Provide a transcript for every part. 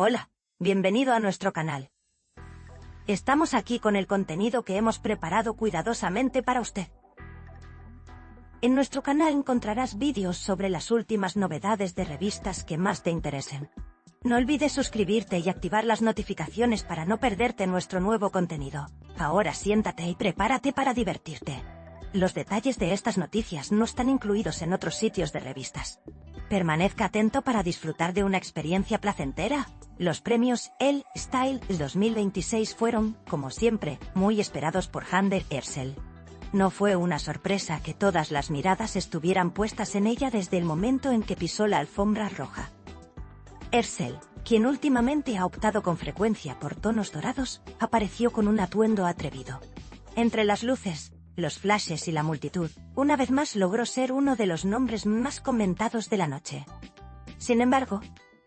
Hola, bienvenido a nuestro canal. Estamos aquí con el contenido que hemos preparado cuidadosamente para usted. En nuestro canal encontrarás vídeos sobre las últimas novedades de revistas que más te interesen. No olvides suscribirte y activar las notificaciones para no perderte nuestro nuevo contenido. Ahora siéntate y prepárate para divertirte. Los detalles de estas noticias no están incluidos en otros sitios de revistas. Permanezca atento para disfrutar de una experiencia placentera. Los premios Elle Style 2026 fueron, como siempre, muy esperados por Hande Erçel. No fue una sorpresa que todas las miradas estuvieran puestas en ella desde el momento en que pisó la alfombra roja. Erçel, quien últimamente ha optado con frecuencia por tonos dorados, apareció con un atuendo atrevido. Entre las luces, los flashes y la multitud, una vez más logró ser uno de los nombres más comentados de la noche. Sin embargo,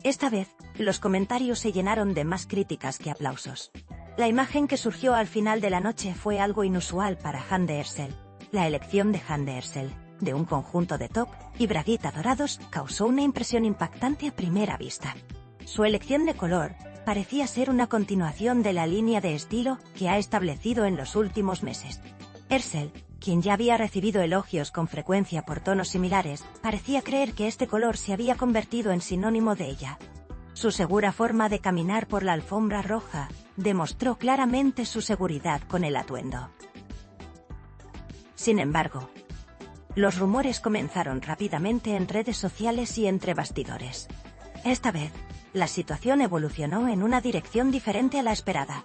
esta vez, los comentarios se llenaron de más críticas que aplausos. La imagen que surgió al final de la noche fue algo inusual para Hande Erçel. La elección de Hande Erçel, de un conjunto de top y braguita dorados, causó una impresión impactante a primera vista. Su elección de color parecía ser una continuación de la línea de estilo que ha establecido en los últimos meses. Erçel, quien ya había recibido elogios con frecuencia por tonos similares, parecía creer que este color se había convertido en sinónimo de ella. Su segura forma de caminar por la alfombra roja demostró claramente su seguridad con el atuendo. Sin embargo, los rumores comenzaron rápidamente en redes sociales y entre bastidores. Esta vez, la situación evolucionó en una dirección diferente a la esperada.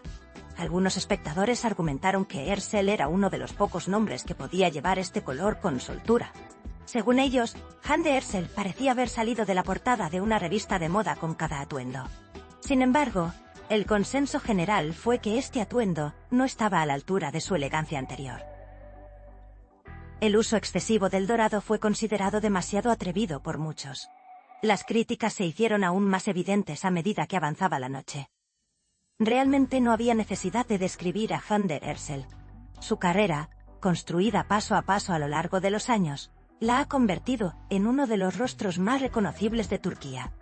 Algunos espectadores argumentaron que Erçel era uno de los pocos nombres que podía llevar este color con soltura. Según ellos, Hande Erçel parecía haber salido de la portada de una revista de moda con cada atuendo. Sin embargo, el consenso general fue que este atuendo no estaba a la altura de su elegancia anterior. El uso excesivo del dorado fue considerado demasiado atrevido por muchos. Las críticas se hicieron aún más evidentes a medida que avanzaba la noche. Realmente no había necesidad de describir a Hande Erçel. Su carrera, construida paso a paso a lo largo de los años, la ha convertido en uno de los rostros más reconocibles de Turquía.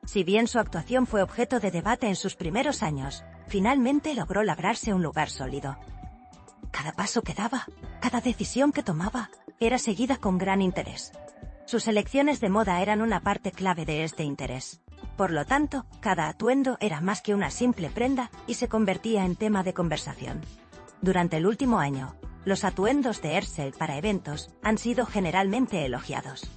Si bien su actuación fue objeto de debate en sus primeros años, finalmente logró labrarse un lugar sólido. Cada paso que daba, cada decisión que tomaba, era seguida con gran interés. Sus elecciones de moda eran una parte clave de este interés. Por lo tanto, cada atuendo era más que una simple prenda y se convertía en tema de conversación. Durante el último año, los atuendos de Erçel para eventos han sido generalmente elogiados.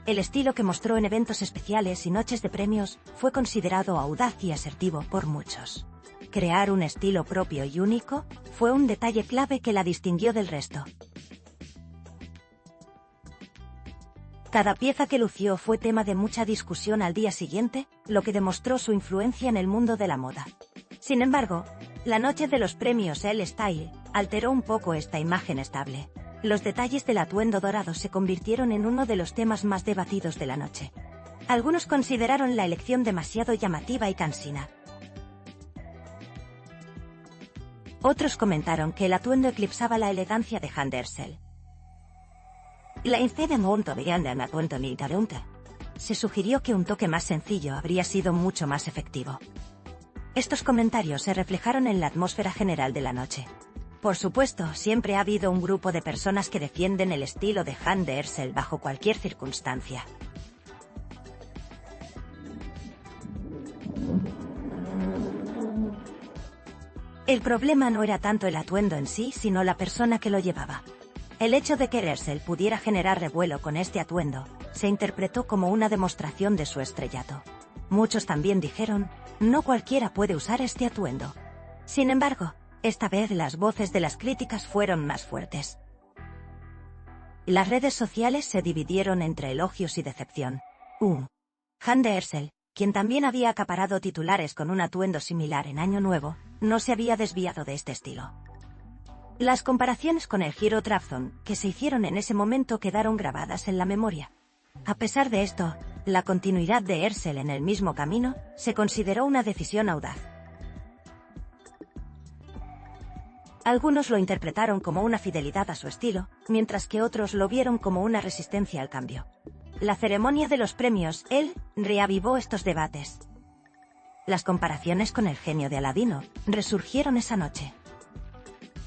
El estilo que mostró en eventos especiales y noches de premios fue considerado audaz y asertivo por muchos. Crear un estilo propio y único fue un detalle clave que la distinguió del resto. Cada pieza que lució fue tema de mucha discusión al día siguiente, lo que demostró su influencia en el mundo de la moda. Sin embargo, la noche de los premios Elle Style alteró un poco esta imagen estable. Los detalles del atuendo dorado se convirtieron en uno de los temas más debatidos de la noche. Algunos consideraron la elección demasiado llamativa y cansina. Otros comentaron que el atuendo eclipsaba la elegancia de Hande Erçel. Se sugirió que un toque más sencillo habría sido mucho más efectivo. Estos comentarios se reflejaron en la atmósfera general de la noche. Por supuesto, siempre ha habido un grupo de personas que defienden el estilo de Hande Erçel bajo cualquier circunstancia. El problema no era tanto el atuendo en sí, sino la persona que lo llevaba. El hecho de que Erçel pudiera generar revuelo con este atuendo se interpretó como una demostración de su estrellato. Muchos también dijeron, no cualquiera puede usar este atuendo. Sin embargo, esta vez las voces de las críticas fueron más fuertes. Las redes sociales se dividieron entre elogios y decepción. Hande Erçel, quien también había acaparado titulares con un atuendo similar en Año Nuevo, no se había desviado de este estilo. Las comparaciones con el Giro Trabzon que se hicieron en ese momento quedaron grabadas en la memoria. A pesar de esto, la continuidad de Erçel en el mismo camino se consideró una decisión audaz. Algunos lo interpretaron como una fidelidad a su estilo, mientras que otros lo vieron como una resistencia al cambio. La ceremonia de los premios Elle reavivó estos debates. Las comparaciones con el genio de Aladino resurgieron esa noche.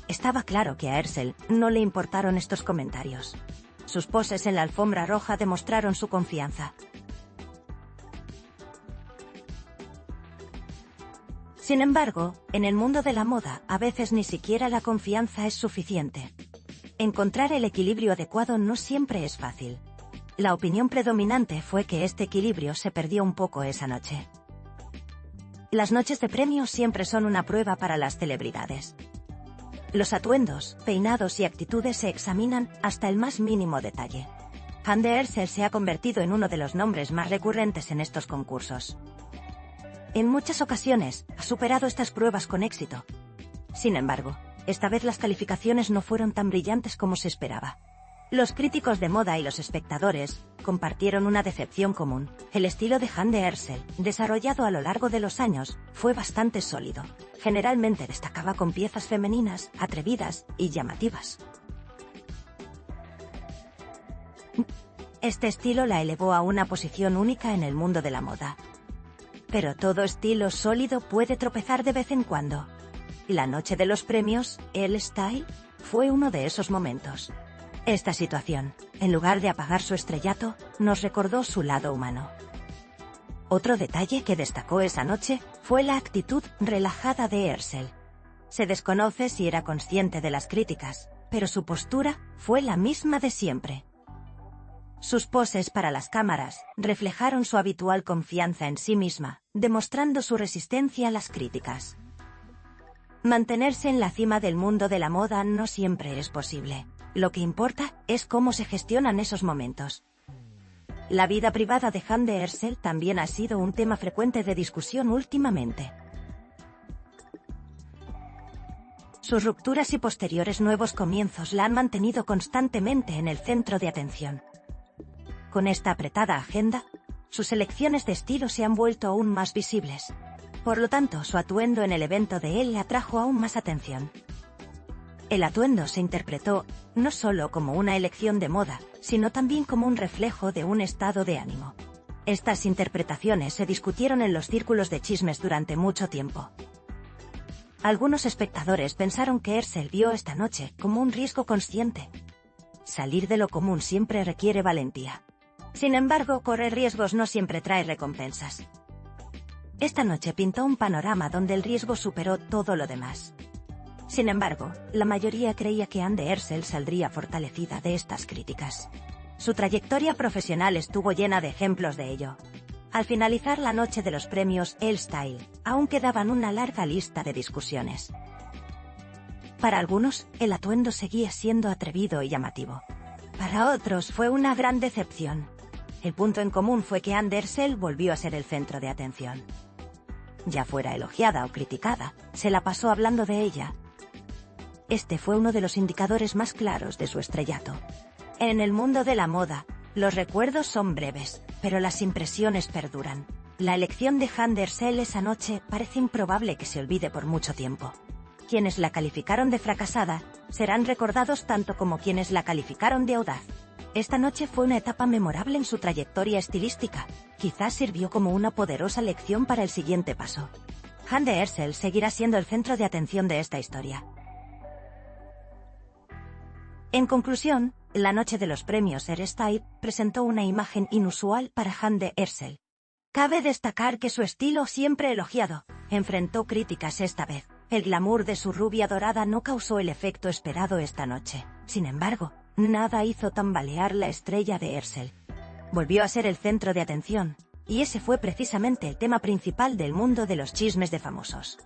Estaba claro que a Herschel no le importaron estos comentarios. Sus poses en la alfombra roja demostraron su confianza. Sin embargo, en el mundo de la moda, a veces ni siquiera la confianza es suficiente. Encontrar el equilibrio adecuado no siempre es fácil. La opinión predominante fue que este equilibrio se perdió un poco esa noche. Las noches de premios siempre son una prueba para las celebridades. Los atuendos, peinados y actitudes se examinan hasta el más mínimo detalle. Hande Erçel se ha convertido en uno de los nombres más recurrentes en estos concursos. En muchas ocasiones, ha superado estas pruebas con éxito. Sin embargo, esta vez las calificaciones no fueron tan brillantes como se esperaba. Los críticos de moda y los espectadores compartieron una decepción común. El estilo de Hande Erçel, desarrollado a lo largo de los años, fue bastante sólido. Generalmente destacaba con piezas femeninas, atrevidas y llamativas. Este estilo la elevó a una posición única en el mundo de la moda. Pero todo estilo sólido puede tropezar de vez en cuando. La noche de los premios, Elle Style, fue uno de esos momentos. Esta situación, en lugar de apagar su estrellato, nos recordó su lado humano. Otro detalle que destacó esa noche fue la actitud relajada de Erçel. Se desconoce si era consciente de las críticas, pero su postura fue la misma de siempre. Sus poses para las cámaras reflejaron su habitual confianza en sí misma, demostrando su resistencia a las críticas. Mantenerse en la cima del mundo de la moda no siempre es posible. Lo que importa es cómo se gestionan esos momentos. La vida privada de Hande Erçel también ha sido un tema frecuente de discusión últimamente. Sus rupturas y posteriores nuevos comienzos la han mantenido constantemente en el centro de atención. Con esta apretada agenda, sus elecciones de estilo se han vuelto aún más visibles. Por lo tanto, su atuendo en el evento de Elle atrajo aún más atención. El atuendo se interpretó no solo como una elección de moda, sino también como un reflejo de un estado de ánimo. Estas interpretaciones se discutieron en los círculos de chismes durante mucho tiempo. Algunos espectadores pensaron que Erçel vio esta noche como un riesgo consciente. Salir de lo común siempre requiere valentía. Sin embargo, correr riesgos no siempre trae recompensas. Esta noche pintó un panorama donde el riesgo superó todo lo demás. Sin embargo, la mayoría creía que Hande Erçel saldría fortalecida de estas críticas. Su trayectoria profesional estuvo llena de ejemplos de ello. Al finalizar la noche de los premios Elle Style, aún quedaban una larga lista de discusiones. Para algunos, el atuendo seguía siendo atrevido y llamativo. Para otros fue una gran decepción. El punto en común fue que Hande Erçel volvió a ser el centro de atención. Ya fuera elogiada o criticada, se la pasó hablando de ella. Este fue uno de los indicadores más claros de su estrellato. En el mundo de la moda, los recuerdos son breves, pero las impresiones perduran. La elección de Hande Erçel esa noche parece improbable que se olvide por mucho tiempo. Quienes la calificaron de fracasada serán recordados tanto como quienes la calificaron de audaz. Esta noche fue una etapa memorable en su trayectoria estilística. Quizás sirvió como una poderosa lección para el siguiente paso. Hande Erçel seguirá siendo el centro de atención de esta historia. En conclusión, la noche de los premios Elle Style presentó una imagen inusual para Hande Erçel. Cabe destacar que su estilo, siempre elogiado, enfrentó críticas esta vez. El glamour de su rubia dorada no causó el efecto esperado esta noche. Sin embargo, nada hizo tambalear la estrella de Erçel. Volvió a ser el centro de atención, y ese fue precisamente el tema principal del mundo de los chismes de famosos.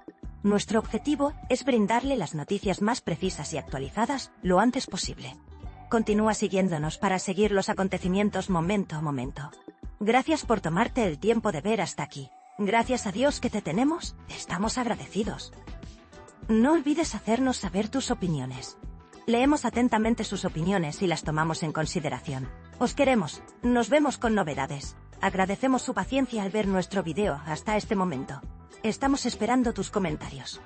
Nuestro objetivo es brindarle las noticias más precisas y actualizadas lo antes posible. Continúa siguiéndonos para seguir los acontecimientos momento a momento. Gracias por tomarte el tiempo de ver hasta aquí. Gracias a Dios que te tenemos, estamos agradecidos. No olvides hacernos saber tus opiniones. Leemos atentamente sus opiniones y las tomamos en consideración. Os queremos, nos vemos con novedades. Agradecemos su paciencia al ver nuestro video hasta este momento. Estamos esperando tus comentarios.